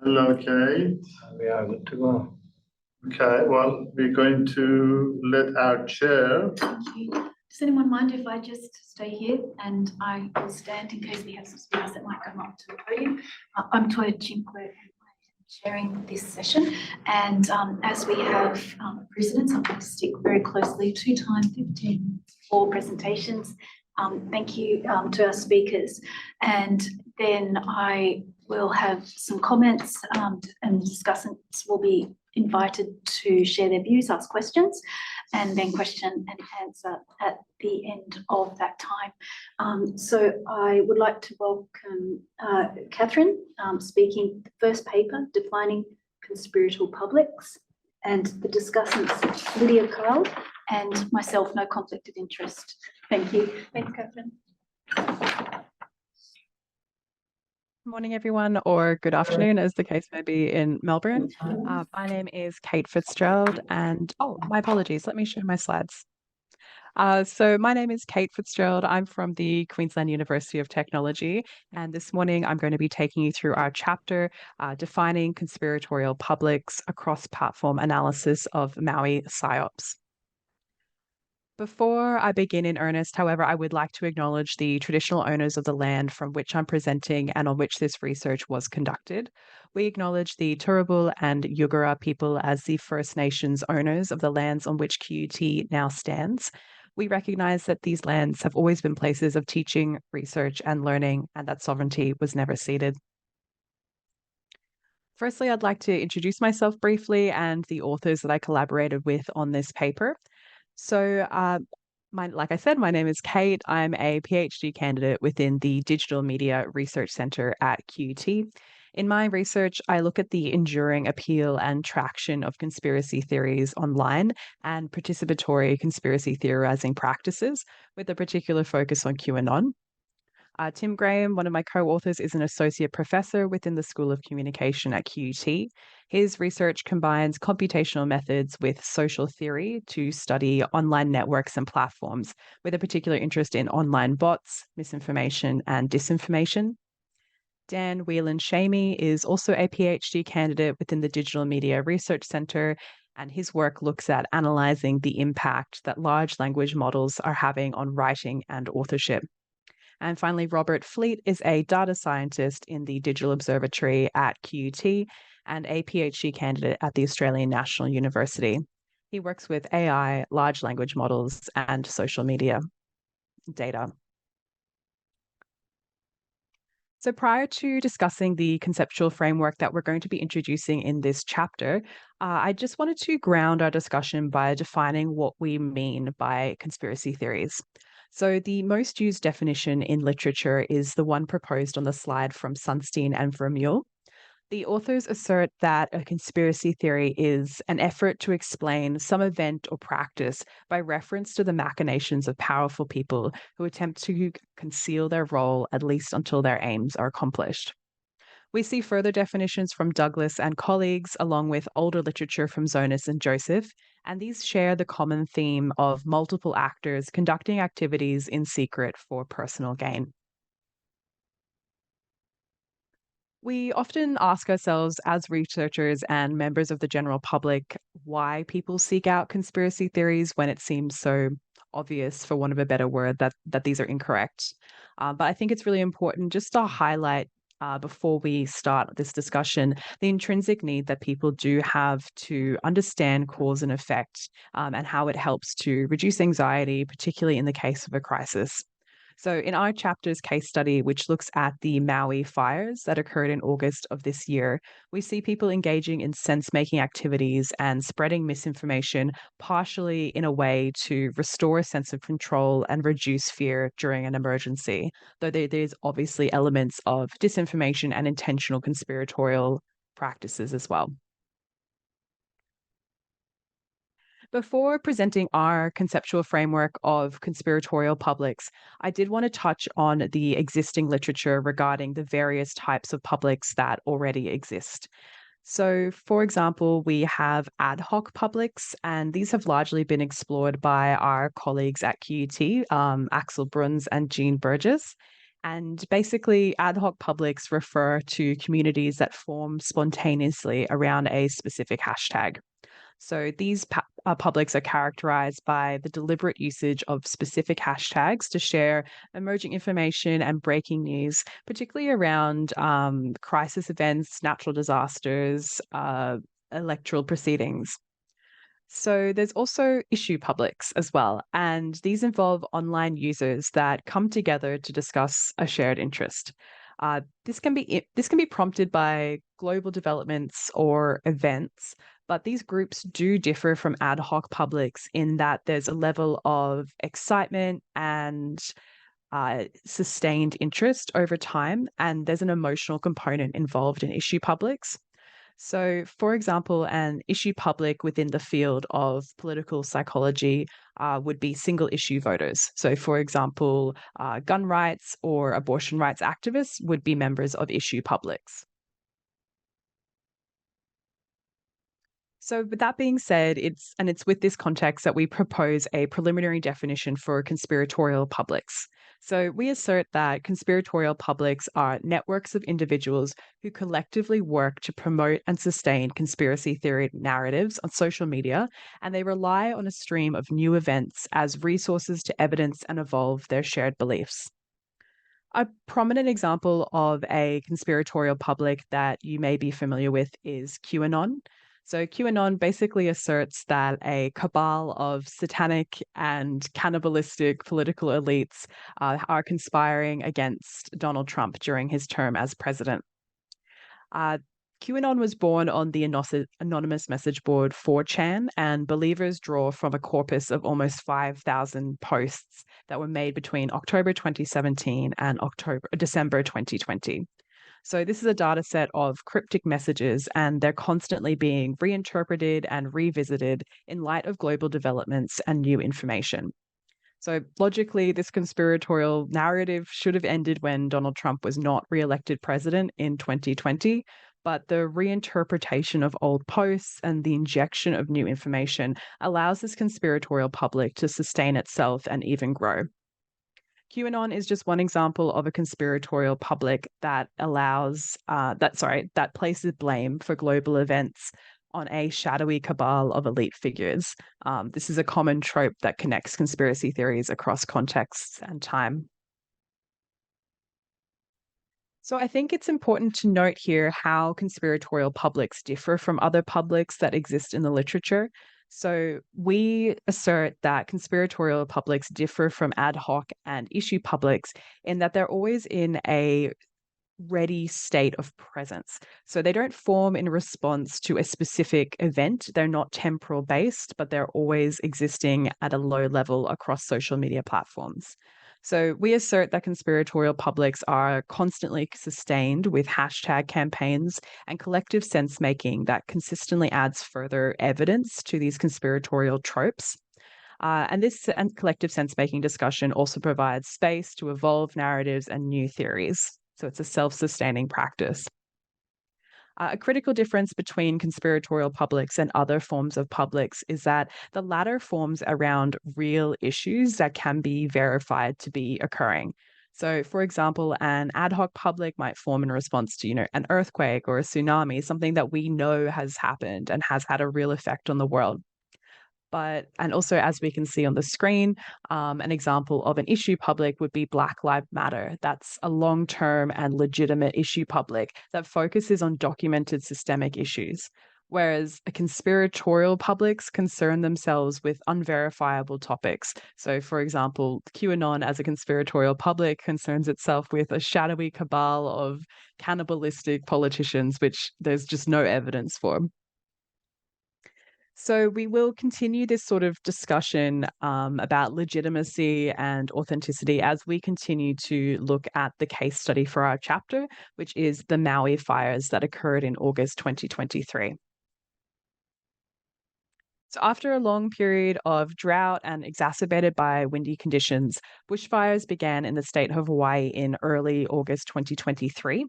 Hello, Kate. We are good to go. Okay, well, we're going to let our chair. Thank you. Does anyone mind if I just stay here and I will stand in case we have some speakers that might come up to the podium? I'm Toija Cinque and I am chairing this session. And as we have precedents, I'm going to stick very closely to time 15 for presentations. Thank you to our speakers. And then I will have some comments and discussants will be invited to share their views, ask questions, and then question and answer at the end of that time. So I would like to welcome Katherine speaking the first paper, Defining Conspiratorial Publics, and the discussants, Lydia Carl, and myself, no conflict of interest. Thank you. Thanks, Katherine. Good morning, everyone, or good afternoon, as the case may be in Melbourne. My name is Kate FitzGerald, and my apologies. Let me show my slides. So my name is Kate FitzGerald. I'm from the Queensland University of Technology, and this morning I'm going to be taking you through our chapter, Defining Conspiratorial Publics, a cross-platform analysis of Maui PSYOPs. Before I begin in earnest, however, I would like to acknowledge the traditional owners of the land from which I'm presenting and on which this research was conducted. We acknowledge the Turrbal and Yugara people as the First Nations owners of the lands on which QUT now stands. We recognise that these lands have always been places of teaching, research and learning, and that sovereignty was never ceded. Firstly, I'd like to introduce myself briefly and the authors that I collaborated with on this paper. So, like I said, my name is Kate. I'm a PhD candidate within the Digital Media Research Centre at QUT. In my research, I look at the enduring appeal and traction of conspiracy theories online and participatory conspiracy theorizing practices, with a particular focus on QAnon. Tim Graham, one of my co-authors, is an associate professor within the School of Communication at QUT. His research combines computational methods with social theory to study online networks and platforms, with a particular interest in online bots, misinformation, and disinformation. Dan Whelan-Shamy is also a PhD candidate within the Digital Media Research Centre, and his work looks at analysing the impact that large language models are having on writing and authorship. And finally, Robert Fleet is a data scientist in the Digital Observatory at QUT and a PhD candidate at the Australian National University. He works with AI, large language models, and social media data. So prior to discussing the conceptual framework that we're going to be introducing in this chapter, I just wanted to ground our discussion by defining what we mean by conspiracy theories. So the most used definition in literature is the one proposed on the slide from Sunstein and Vermeulen. The authors assert that a conspiracy theory is an effort to explain some event or practice by reference to the machinations of powerful people who attempt to conceal their role, at least until their aims are accomplished. We see further definitions from Douglas and colleagues, along with older literature from Zonas and Joseph, and these share the common theme of multiple actors conducting activities in secret for personal gain. We often ask ourselves as researchers and members of the general public why people seek out conspiracy theories when it seems so obvious, for want of a better word, that these are incorrect. But I think it's really important just to highlight before we start this discussion, the intrinsic need that people do have to understand cause and effect and how it helps to reduce anxiety, particularly in the case of a crisis. So in our chapter's case study, which looks at the Maui fires that occurred in August of this year, we see people engaging in sense-making activities and spreading misinformation, partially in a way to restore a sense of control and reduce fear during an emergency, though there's obviously elements of disinformation and intentional conspiratorial practices as well. Before presenting our conceptual framework of conspiratorial publics, I did want to touch on the existing literature regarding the various types of publics that already exist. So, for example, we have ad hoc publics, and these have largely been explored by our colleagues at QUT, Axel Bruns and Jean Burgess. And basically, ad hoc publics refer to communities that form spontaneously around a specific hashtag. So these publics are characterized by the deliberate usage of specific hashtags to share emerging information and breaking news, particularly around crisis events, natural disasters, electoral proceedings. So there's also issue publics as well, and these involve online users that come together to discuss a shared interest. This can be prompted by global developments or events, but these groups do differ from ad hoc publics in that there's a level of excitement and sustained interest over time, and there's an emotional component involved in issue publics. So, for example, an issue public within the field of political psychology would be single issue voters. So, for example, gun rights or abortion rights activists would be members of issue publics. So, with that being said, it's with this context that we propose a preliminary definition for conspiratorial publics. So, we assert that conspiratorial publics are networks of individuals who collectively work to promote and sustain conspiracy theory narratives on social media, and they rely on a stream of new events as resources to evidence and evolve their shared beliefs. A prominent example of a conspiratorial public that you may be familiar with is QAnon. So, QAnon basically asserts that a cabal of satanic and cannibalistic political elites are conspiring against Donald Trump during his term as president. Uh, QAnon was born on the anonymous message board 4chan, and believers draw from a corpus of almost 5,000 posts that were made between October 2017 and December 2020. So this is a data set of cryptic messages, and they're constantly being reinterpreted and revisited in light of global developments and new information. So logically, this conspiratorial narrative should have ended when Donald Trump was not re-elected president in 2020, but the reinterpretation of old posts and the injection of new information allows this conspiratorial public to sustain itself and even grow. QAnon is just one example of a conspiratorial public that that places blame for global events on a shadowy cabal of elite figures. This is a common trope that connects conspiracy theories across contexts and time. So I think it's important to note here how conspiratorial publics differ from other publics that exist in the literature. So we assert that conspiratorial publics differ from ad hoc and issue publics in that they're always in a ready state of presence. So they don't form in response to a specific event. They're not temporal based, but they're always existing at a low level across social media platforms. So we assert that conspiratorial publics are constantly sustained with hashtag campaigns and collective sense making that consistently adds further evidence to these conspiratorial tropes. And this and collective sense making discussion also provides space to evolve narratives and new theories. So it's a self sustaining practice. A critical difference between conspiratorial publics and other forms of publics is that the latter forms around real issues that can be verified to be occurring. So, for example, an ad hoc public might form in response to, an earthquake or a tsunami, something that we know has happened and has had a real effect on the world. And also, as we can see on the screen, an example of an issue public would be Black Lives Matter. That's a long-term and legitimate issue public that focuses on documented systemic issues, whereas a conspiratorial publics concern themselves with unverifiable topics. So, for example, QAnon as a conspiratorial public concerns itself with a shadowy cabal of cannibalistic politicians, which there's just no evidence for. So we will continue this sort of discussion about legitimacy and authenticity as we continue to look at the case study for our chapter, which is the Maui fires that occurred in August 2023. So after a long period of drought and exacerbated by windy conditions, bushfires began in the state of Hawaii in early August 2023.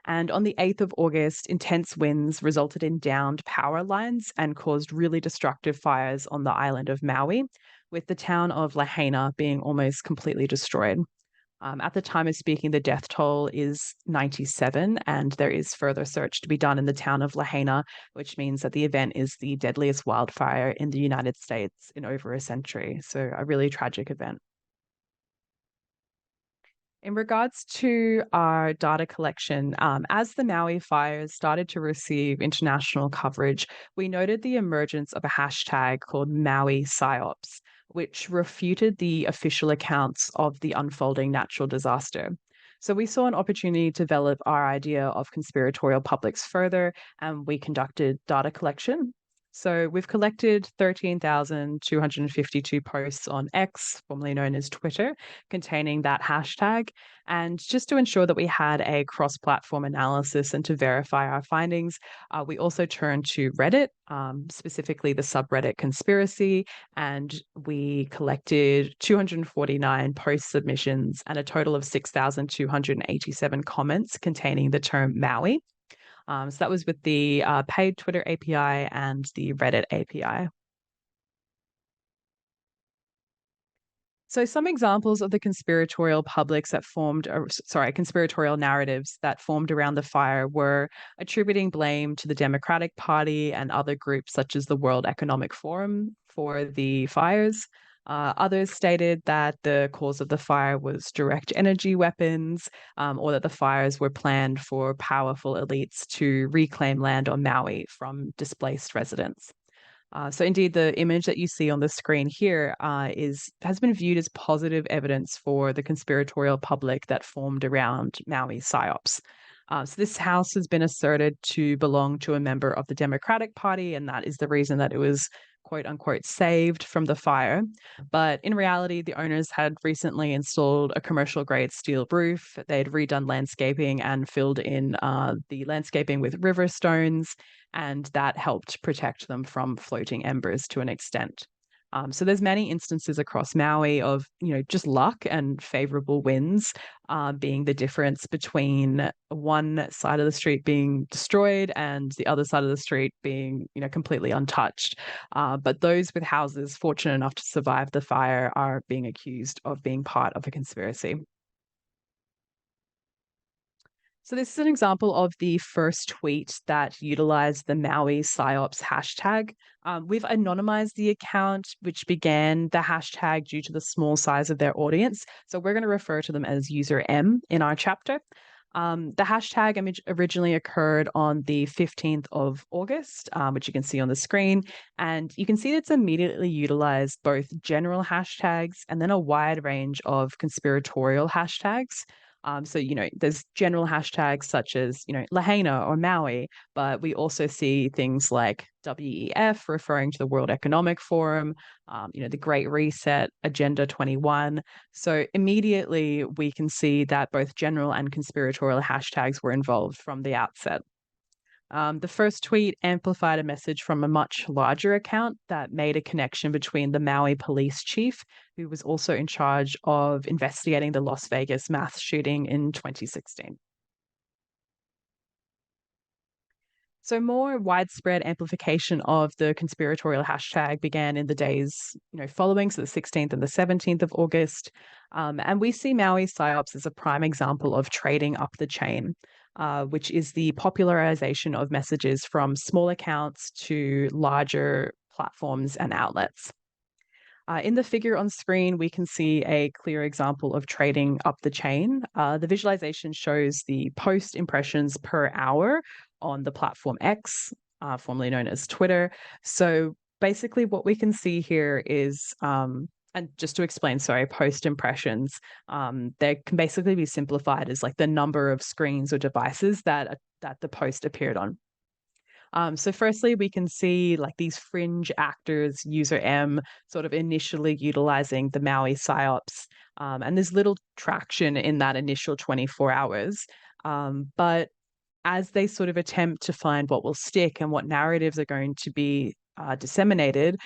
And on the 8th of August, intense winds resulted in downed power lines and caused really destructive fires on the island of Maui, with the town of Lahaina being almost completely destroyed. At the time of speaking, the death toll is 97, and there is further search to be done in the town of Lahaina, which means that the event is the deadliest wildfire in the United States in over a century. So, a really tragic event. In regards to our data collection, as the Maui fires started to receive international coverage, we noted the emergence of a hashtag called Maui PsyOps, which refuted the official accounts of the unfolding natural disaster. So we saw an opportunity to develop our idea of conspiratorial publics further, and we conducted data collection. So we've collected 13,252 posts on X, formerly known as Twitter, containing that hashtag. And just to ensure that we had a cross platform analysis and to verify our findings, we also turned to Reddit, specifically the subreddit Conspiracy, and we collected 249 post submissions and a total of 6,287 comments containing the term Maui. So that was with the paid Twitter API and the Reddit API. So some examples of the conspiratorial publics that conspiratorial narratives that formed around the fire were attributing blame to the Democratic Party and other groups such as the World Economic Forum for the fires. Others stated that the cause of the fire was direct energy weapons, or that the fires were planned for powerful elites to reclaim land on Maui from displaced residents. So indeed, the image that you see on the screen here has been viewed as positive evidence for the conspiratorial public that formed around Maui PSYOPs. So this house has been asserted to belong to a member of the Democratic Party, and that is the reason that it was quote unquote saved from the fire. But in reality, the owners had recently installed a commercial grade steel roof. They'd redone landscaping and filled in the landscaping with river stones, and that helped protect them from floating embers to an extent. So there's many instances across Maui of, just luck and favorable winds being the difference between one side of the street being destroyed and the other side of the street being, completely untouched. But those with houses fortunate enough to survive the fire are being accused of being part of a conspiracy. So this is an example of the first tweet that utilized the Maui PSYOPs hashtag. We've anonymized the account, which began the hashtag due to the small size of their audience. So we're going to refer to them as user M in our chapter. The hashtag image originally occurred on the 15th of August, which you can see on the screen. And you can see it's immediately utilized both general hashtags and then a wide range of conspiratorial hashtags. So, there's general hashtags such as, Lahaina or Maui, but we also see things like WEF referring to the World Economic Forum, the Great Reset, Agenda 21. So immediately we can see that both general and conspiratorial hashtags were involved from the outset. The first tweet amplified a message from a much larger account that made a connection between the Maui police chief, who was also in charge of investigating the Las Vegas mass shooting in 2016. So more widespread amplification of the conspiratorial hashtag began in the days, following, so the 16th and the 17th of August. And we see Maui PSYOPs as a prime example of trading up the chain, which is the popularization of messages from small accounts to larger platforms and outlets. In the figure on screen, we can see a clear example of trading up the chain. The visualization shows the post impressions per hour on the platform X, formerly known as Twitter. So basically what we can see here is, and just to explain, post impressions, they can basically be simplified as like the number of screens or devices that the post appeared on. So firstly, we can see like these fringe actors, user M, sort of initially utilizing the Maui PSYOPs, and there's little traction in that initial 24 hours. But as they sort of attempt to find what will stick and what narratives are going to be disseminated,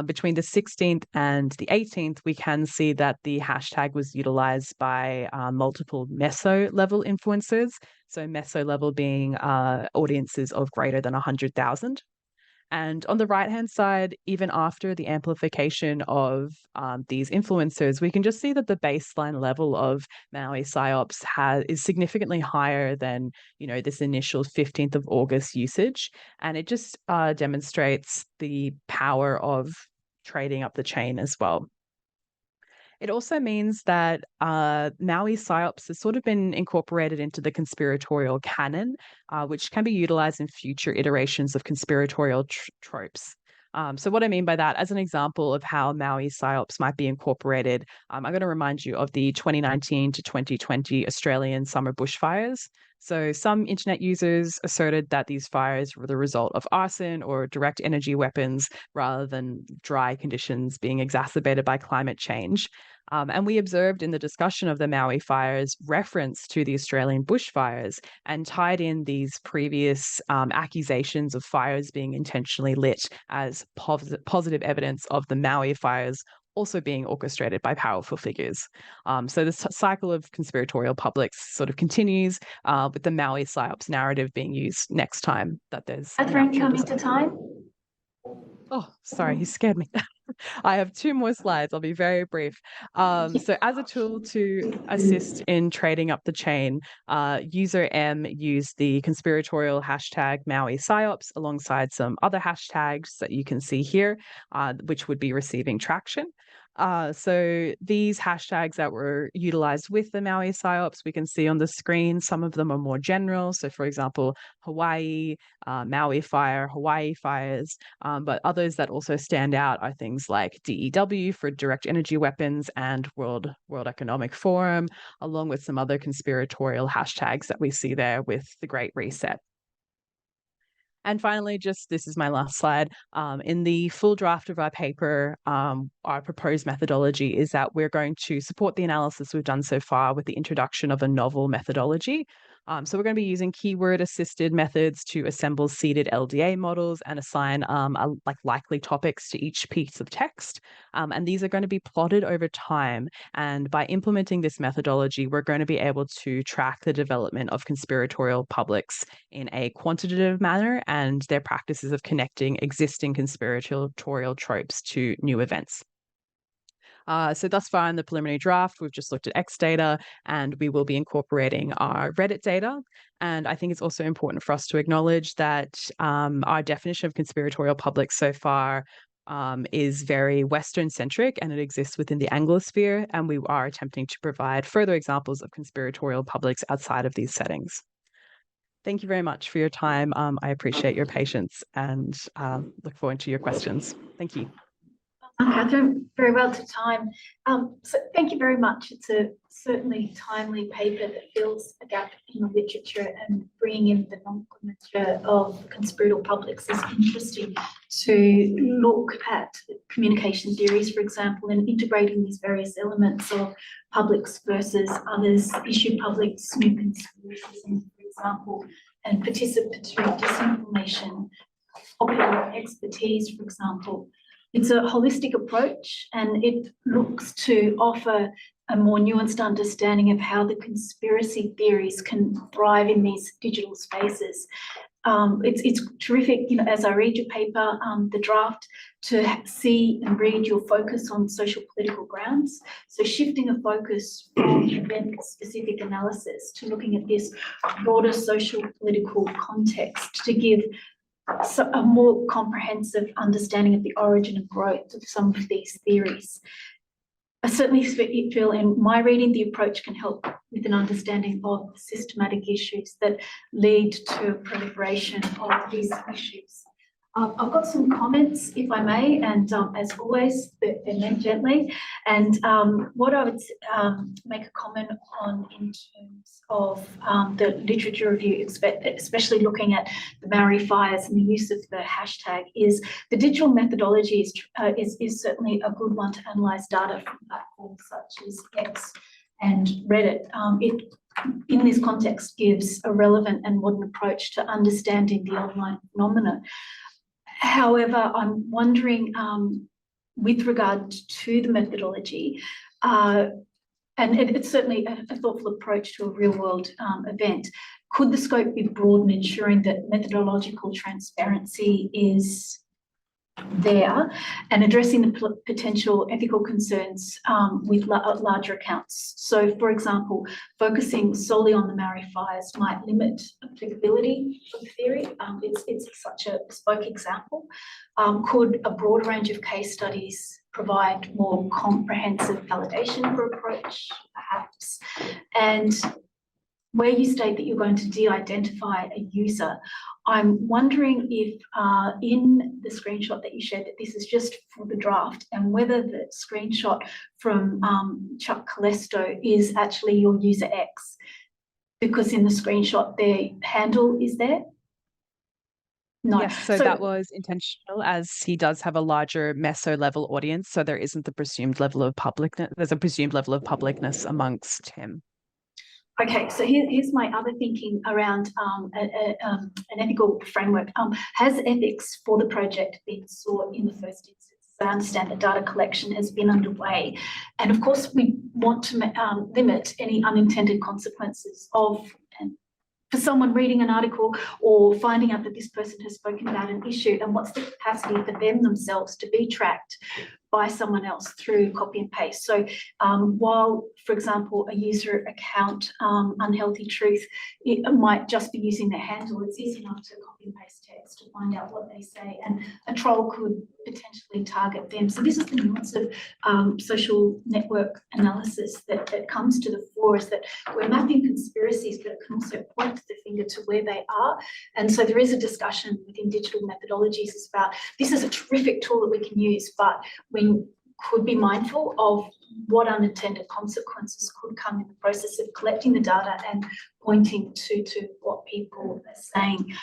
between the 16th and the 18th, we can see that the hashtag was utilized by multiple meso level influencers. So meso level being audiences of greater than 100,000. And on the right-hand side, even after the amplification of these influencers, we can just see that the baseline level of Maui psyops is significantly higher than, this initial 15th of August usage. And it just demonstrates the power of trading up the chain as well. It also means that Maui psyops has sort of been incorporated into the conspiratorial canon, which can be utilized in future iterations of conspiratorial tropes. So what I mean by that, as an example of how Maui psyops might be incorporated, I'm going to remind you of the 2019 to 2020 Australian summer bushfires. So some internet users asserted that these fires were the result of arson or direct energy weapons rather than dry conditions being exacerbated by climate change. And we observed in the discussion of the Maui fires reference to the Australian bushfires and tied in these previous accusations of fires being intentionally lit as positive evidence of the Maui fires also being orchestrated by powerful figures. So this cycle of conspiratorial publics sort of continues with the Maui psyops narrative being used next time that there's Katherine, coming to time. Oh, sorry, he scared me. I have 2 more slides. I'll be very brief. So as a tool to assist in trading up the chain, user M used the conspiratorial hashtag Maui psyops alongside some other hashtags that you can see here, which would be receiving traction. So these hashtags that were utilized with the Maui psyops, we can see on the screen, some of them are more general. So for example, Hawaii, Maui fire, Hawaii fires, but others that also stand out are things like DEW for direct energy weapons and World Economic Forum, along with some other conspiratorial hashtags that we see there with the Great Reset. And finally, this is my last slide. In the full draft of our paper, our proposed methodology is that we're going to support the analysis we've done so far with the introduction of a novel methodology. So we're going to be using keyword-assisted methods to assemble seeded LDA models and assign likely topics to each piece of text. And these are going to be plotted over time. And by implementing this methodology, we're going to be able to track the development of conspiratorial publics in a quantitative manner and their practices of connecting existing conspiratorial tropes to new events. So thus far in the preliminary draft, we've just looked at X data and we will be incorporating our Reddit data. And I think it's also important for us to acknowledge that our definition of conspiratorial public so far is very Western-centric and it exists within the Anglosphere. And we are attempting to provide further examples of conspiratorial publics outside of these settings. Thank you very much for your time. I appreciate your patience and look forward to your questions. Thank you. Katherine, very well to time. So thank you very much. It's a certainly timely paper that fills a gap in the literature, and bringing in the nomenclature of conspiratorial publics is interesting to look at communication theories, for example, and integrating these various elements of publics versus others, issue publics, new conspiracism, for example, and participatory disinformation, popular expertise, for example. It's a holistic approach and it looks to offer a more nuanced understanding of how the conspiracy theories can thrive in these digital spaces. It's terrific, as I read your paper, the draft, to see and read your focus on social political grounds. So shifting a focus from event-specific analysis to looking at this broader social political context to give a more comprehensive understanding of the origin and growth of some of these theories. I certainly feel in my reading the approach can help with an understanding of systematic issues that lead to a proliferation of these issues. I've got some comments, if I may, and as always, they're meant gently. And what I would make a comment on in terms of the literature review, especially looking at the Maui fires and the use of the hashtag, is the digital methodology is certainly a good one to analyse data from platforms such as X and Reddit. It, in this context, gives a relevant and modern approach to understanding the online phenomena. However, I'm wondering, with regard to the methodology, and it's certainly a thoughtful approach to a real-world event, could the scope be broadened, ensuring that methodological transparency is there, and addressing the potential ethical concerns with larger accounts. So, for example, focusing solely on the Maori fires might limit applicability of the theory. It's such a bespoke example. Could a broader range of case studies provide more comprehensive validation for approach, perhaps? And where you state that you're going to de-identify a user, I'm wondering if in the screenshot that you shared that this is just for the draft, and whether the screenshot from Chuck Calesto is actually your user X, because in the screenshot their handle is there. No. Yes, so that was intentional, as he does have a larger meso level audience, so there isn't the presumed level of publicness. There's a presumed level of publicness amongst him. Okay, so here's my other thinking around an ethical framework. Has ethics for the project been sought in the first instance? I understand that data collection has been underway, and of course we want to limit any unintended consequences of for someone reading an article or finding out that this person has spoken about an issue, and what's the capacity for them themselves to be tracked by someone else through copy and paste. So while, for example, a user account, Unhealthy Truth, it might just be using their handle, it's easy enough to copy and paste text to find out what they say, and a troll could potentially target them. So this is the nuance of social network analysis that comes to the fore, is that we're mapping conspiracies, but it can also point the finger to where they are. And so there is a discussion within digital methodologies about this is a terrific tool that we can use, but we could be mindful of what unintended consequences could come in the process of collecting the data and pointing to what people are saying.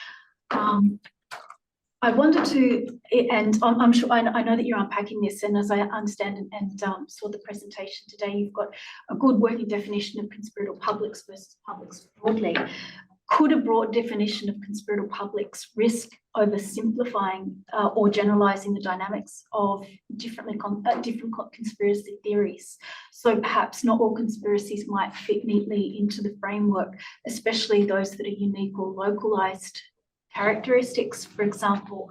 I wanted to, and I'm sure, I know that you're unpacking this, and as I understand and saw the presentation today, you've got a good working definition of conspiratorial publics versus publics broadly. Could a broad definition of conspiratorial publics risk oversimplifying or generalising the dynamics of different conspiracy theories? So perhaps not all conspiracies might fit neatly into the framework, especially those that are unique or localised characteristics, for example.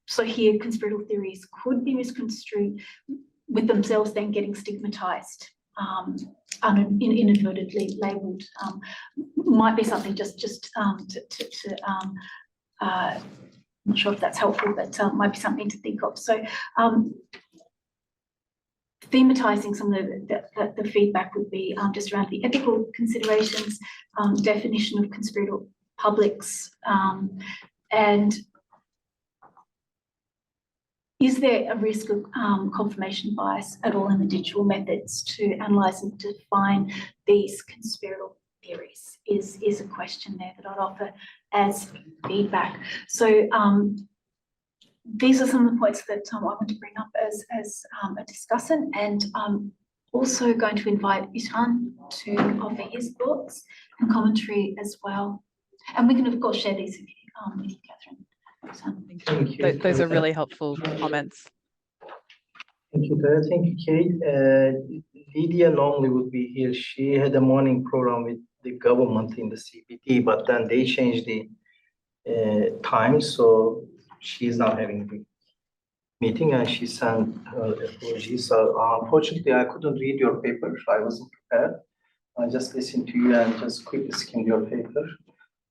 So here, conspiratorial theories could be misconstrued, with themselves then getting stigmatised, inadvertently labelled. Might be something just I'm not sure if that's helpful, but might be something to think of. So thematising some of the feedback would be just around the ethical considerations, definition of conspiratorial publics, and is there a risk of confirmation bias at all in the digital methods to analyse and define these conspiratorial theories is a question there that I'd offer as feedback. So these are some of the points that I want to bring up as a discussant, and I'm also going to invite Ihsan to offer his thoughts and commentary as well. And we can, of course, share these with you, Katherine. Thank you. Those are really helpful comments. Thank you, Tara. Thank you, Kate. Lydia normally would be here. She had a morning program with the government in the CBD, but then they changed the time, so she is now having the meeting, and she sent her apologies. So unfortunately, I couldn't read your paper. I wasn't prepared. I just listened to you and just quickly skimmed your paper.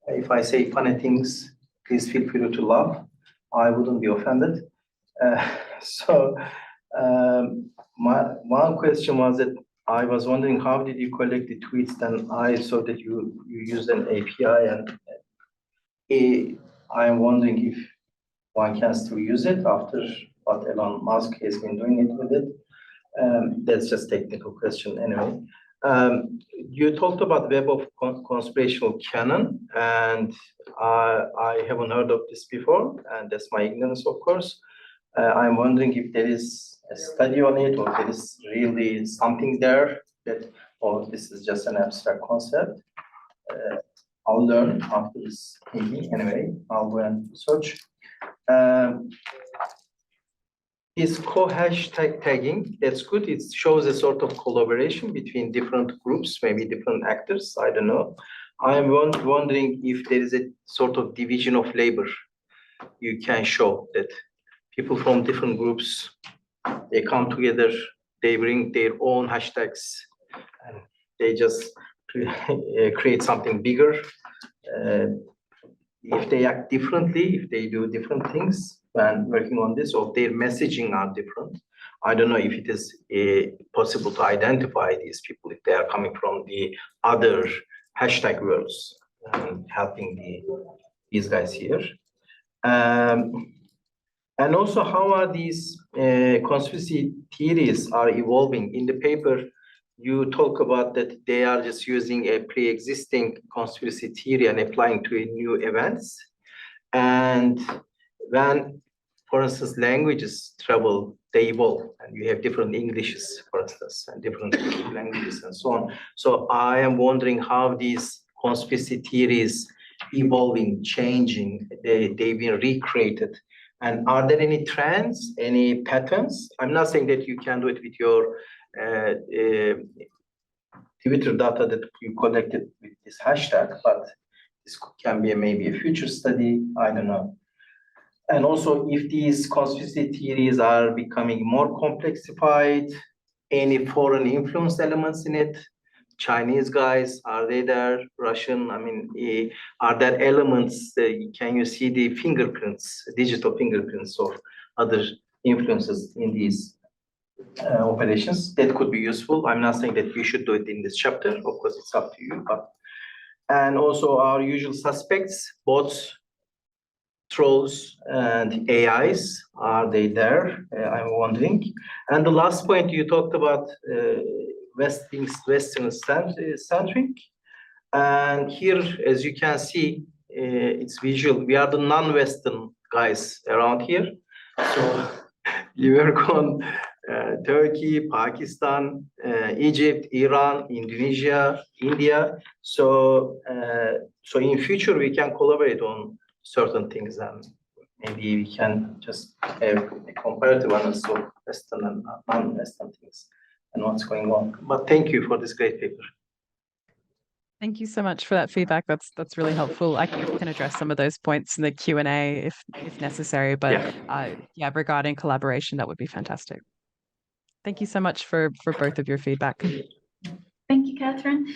If I say funny things, please feel free to laugh. I wouldn't be offended. My one question was that I was wondering, how did you collect the tweets? Then I saw that you used an API, and I'm wondering if one can still use it after what Elon Musk has been doing it with it. That's just a technical question anyway. You talked about Web of Conspiratorial Canon, and I haven't heard of this before, and that's my ignorance, of course. I'm wondering if there is a study on it, or there is really something there that, or this is just an abstract concept. I'll learn after this meeting anyway. I'll go and search. Is co-hashtag-tagging, that's good. It shows a sort of collaboration between different groups, maybe different actors, I don't know. I'm wondering if there is a sort of division of labor you can show that people from different groups, they come together, they bring their own hashtags, and they just create something bigger. If they act differently, if they do different things when working on this, or their messaging are different, I don't know if it is possible to identify these people if they are coming from the other hashtag worlds and helping these guys here. And also, how are these conspiracy theories are evolving? In the paper, you talk about that they are just using a pre-existing conspiracy theory and applying to a new events. And when, for instance, languages travel, they evolve, and you have different Englishes, for instance, and different languages and so on. So I am wondering how these conspiracy theories evolving, changing, they've been recreated. And are there any trends, any patterns? I'm not saying that you can do it with your Twitter data that you collected with this hashtag, but this can be maybe a future study, I don't know. And also, if these conspiracy theories are becoming more complexified, any foreign influence elements in it, Chinese guys, are they there? Russian, I mean, are there elements, can you see the fingerprints, digital fingerprints of other influences in these operations? That could be useful. I'm not saying that you should do it in this chapter, of course, it's up to you, but, and also our usual suspects, bots, trolls, and AIs, are they there? I'm wondering. And the last point you talked about, Western centric. And here, as you can see, it's visual. We are the non-Western guys around here. So you work on Turkey, Pakistan, Egypt, Iran, Indonesia, India. So, so in future we can collaborate on certain things, and maybe we can just have a comparative analysis of Western and non-Western things and what's going on. But thank you for this great paper. Thank you so much for that feedback. That's really helpful. I can address some of those points in the Q&A if necessary, but yeah, regarding collaboration, that would be fantastic. Thank you so much for both of your feedback. Thank you, Catherine.